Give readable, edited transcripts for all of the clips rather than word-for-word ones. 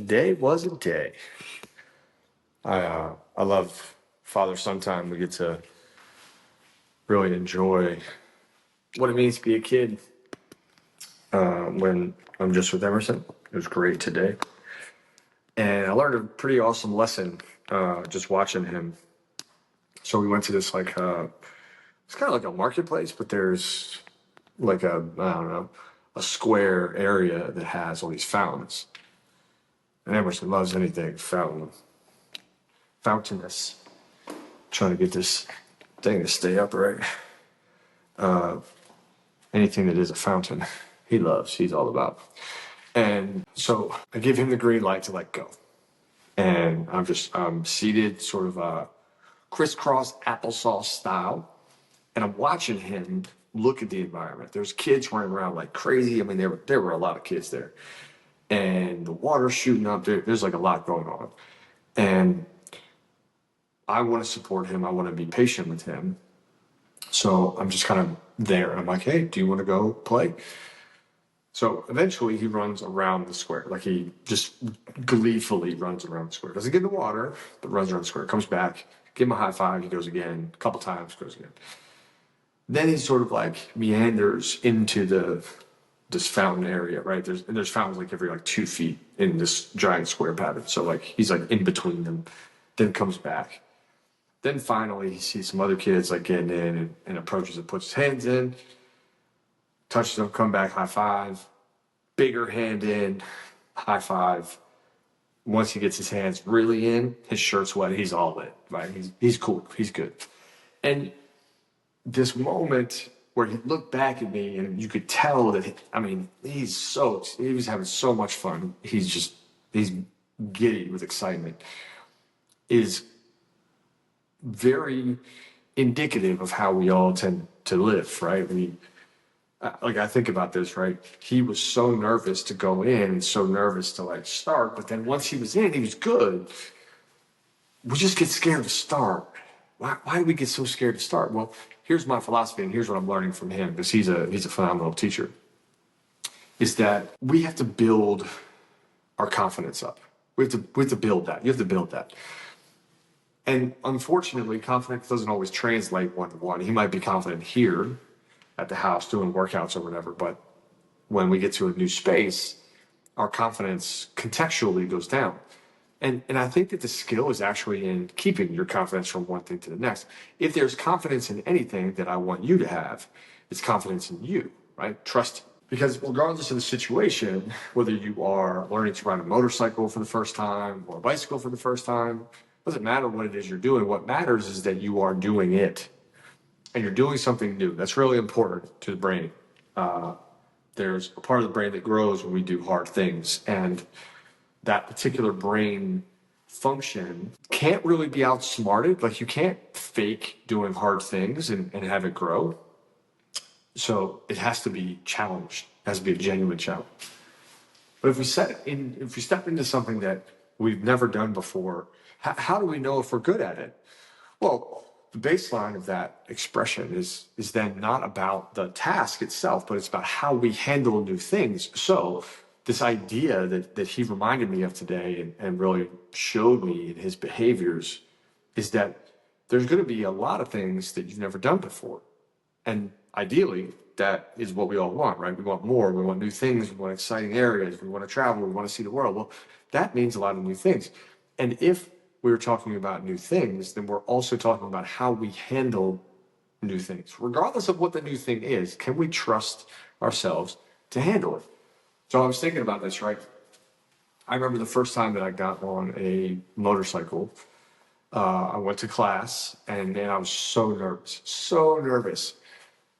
Today was a day. I love father-son time. We get to really enjoy what it means to be a kid when I'm just with Emerson. It was great today. And I learned a pretty awesome lesson just watching him. So we went to this it's kind of like a marketplace, but there's like I don't know, a square area that has all these fountains. And Emerson loves anything fountainous. Trying to get this thing to stay upright. Anything that is a fountain, he loves, he's all about. And so I give him the green light to let go. And I'm seated sort of crisscross applesauce style. And I'm watching him look at the environment. There's kids running around like crazy. I mean, there were a lot of kids there. And the water's shooting up. There's like a lot going on. And I want to support him. I want to be patient with him. So I'm just kind of there. I'm like, hey, do you want to go play? So eventually he runs around the square. Like he just gleefully runs around the square. Doesn't get in the water, but runs around the square. Comes back, give him a high five. He goes again, a couple times, goes again. Then he sort of like meanders into this fountain area, right? There's fountains like every like 2 feet in this giant square pattern. So like he's like in between them, then comes back. Then finally, he sees some other kids like getting in and approaches and puts his hands in, touches them, come back, high five, bigger hand in, high five. Once he gets his hands really in, his shirt's wet, he's all in, right? He's cool, he's good. And this moment where he looked back at me and you could tell that, he was having so much fun. He's giddy with excitement, is very indicative of how we all tend to live, right? I think about this, right? He was so nervous to go in and so nervous to like start, but then once he was in, he was good. We just get scared to start. Why do we get so scared to start? Well, here's my philosophy, and here's what I'm learning from him, because he's a phenomenal teacher, is that we have to build our confidence up. We have to build that. You have to build that. And unfortunately, confidence doesn't always translate one-to-one. He might be confident here at the house doing workouts or whatever, but when we get to a new space, our confidence contextually goes down. And I think that the skill is actually in keeping your confidence from one thing to the next. If there's confidence in anything that I want you to have, it's confidence in you, right? Trust. Because regardless of the situation, whether you are learning to ride a motorcycle for the first time or a bicycle for the first time, doesn't matter what it is you're doing. What matters is that you are doing it and you're doing something new. That's really important to the brain. There's a part of the brain that grows when we do hard things, and that particular brain function can't really be outsmarted. Like you can't fake doing hard things and have it grow. So it has to be challenged. It has to be a genuine challenge. But if we step into something that we've never done before, how do we know if we're good at it? Well, the baseline of that expression is then not about the task itself, but it's about how we handle new things. So this idea that he reminded me of today and really showed me in his behaviors is that there's going to be a lot of things that you've never done before. And ideally, that is what we all want, right? We want more. We want new things. We want exciting areas. We want to travel. We want to see the world. Well, that means a lot of new things. And if we're talking about new things, then we're also talking about how we handle new things. Regardless of what the new thing is, can we trust ourselves to handle it? So I was thinking about this, right? I remember the first time that I got on a motorcycle. I went to class, and man, I was so nervous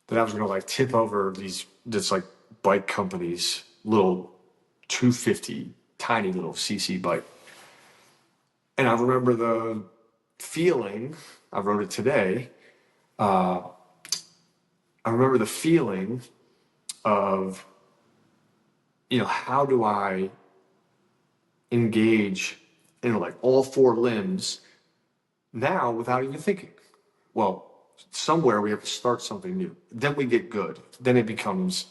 that I was going to like tip over this like bike company's little 250 tiny little CC bike. And I remember the feeling, I wrote it today. I remember the feeling of, how do I engage in like all four limbs now without even thinking? Well, somewhere we have to start something new. Then we get good. Then it becomes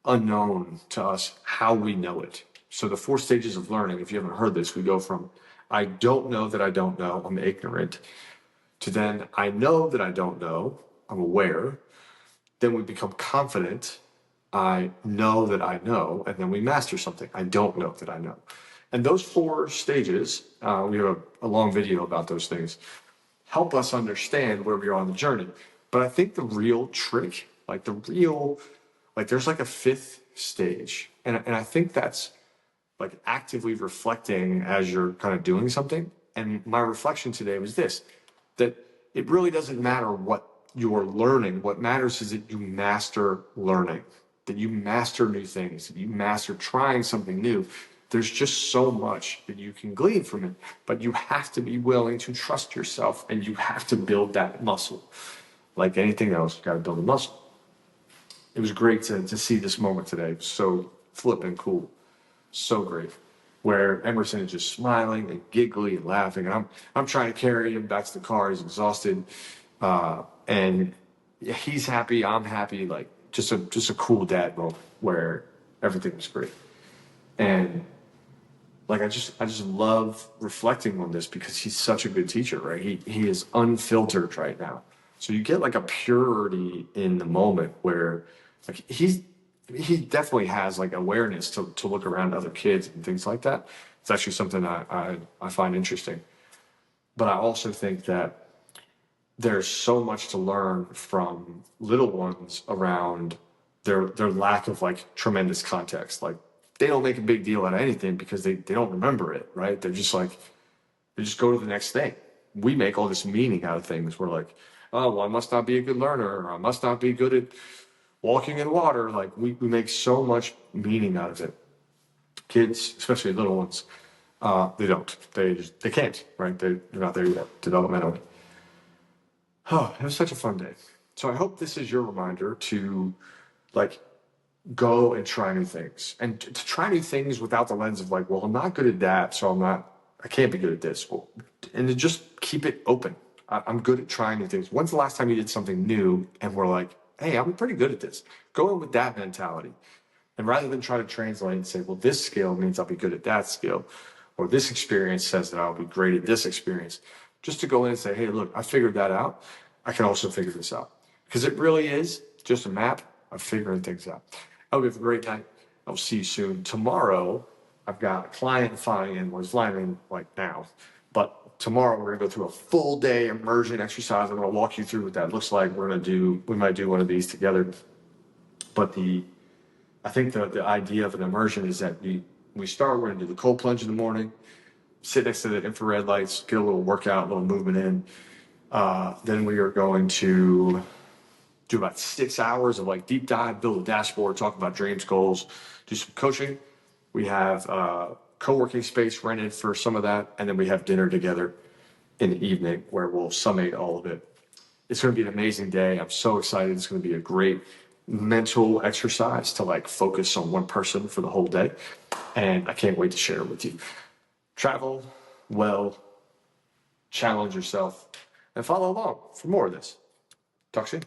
unknown to us how we know it. So the 4 stages of learning, if you haven't heard this, we go from I don't know that I don't know, I'm ignorant, to then I know that I don't know, I'm aware. Then we become confident, I know that I know, and then we master something. I don't know that I know. And those 4 stages, we have a long video about those things, help us understand where we are on the journey. But I think the real trick, there's like a 5th stage. And I think that's like actively reflecting as you're kind of doing something. And my reflection today was this, that it really doesn't matter what you're learning. What matters is that you master learning, that you master new things, that you master trying something new. There's just so much that you can glean from it, but you have to be willing to trust yourself and you have to build that muscle. Like anything else, you got to build a muscle. It was great to see this moment today. So flipping cool. So great. Where Emerson is just smiling and giggly and laughing. And I'm trying to carry him back to the car. He's exhausted. And he's happy. I'm happy. Like just a cool dad moment where everything was great. And like I just love reflecting on this because he's such a good teacher, right? He is unfiltered right now. So you get like a purity in the moment where like he definitely has like awareness to look around other kids and things like that. It's actually something I find interesting. But I also think that there's so much to learn from little ones around their lack of like tremendous context. Like they don't make a big deal out of anything because they don't remember it, right? They're just like, they just go to the next thing. We make all this meaning out of things. We're like, oh, well, I must not be a good learner, or I must not be good at walking in water. Like we make so much meaning out of it. Kids, especially little ones, they don't. They can't, right? They're not there yet developmentally. Oh, it was such a fun day. So I hope this is your reminder to like go and try new things and to try new things without the lens of like, well, I'm not good at that, so I can't be good at this. Well, and to just keep it open. I'm good at trying new things. When's the last time you did something new and we're like, hey, I'm pretty good at this? Go in with that mentality. And rather than try to translate and say, well, this skill means I'll be good at that skill, or this experience says that I'll be great at this experience, just to go in and say, hey, look, I figured that out. I can also figure this out. Because it really is just a map of figuring things out. I hope you have a great night. I'll see you soon. Tomorrow, I've got a client flying in. Well, he's flying in like now. But tomorrow, we're going to go through a full day immersion exercise. I'm going to walk you through what that looks like. We might do one of these together. But I think the idea of an immersion is that we're going to do the cold plunge in the morning, sit next to the infrared lights, get a little workout, a little movement in. Then we are going to do about 6 hours of like deep dive, build a dashboard, talk about dreams, goals, do some coaching. We have co-working space rented for some of that. And then we have dinner together in the evening where we'll summate all of it. It's going to be an amazing day. I'm so excited. It's going to be a great mental exercise to like focus on one person for the whole day. And I can't wait to share it with you. Travel well, challenge yourself, and follow along for more of this. Talk soon.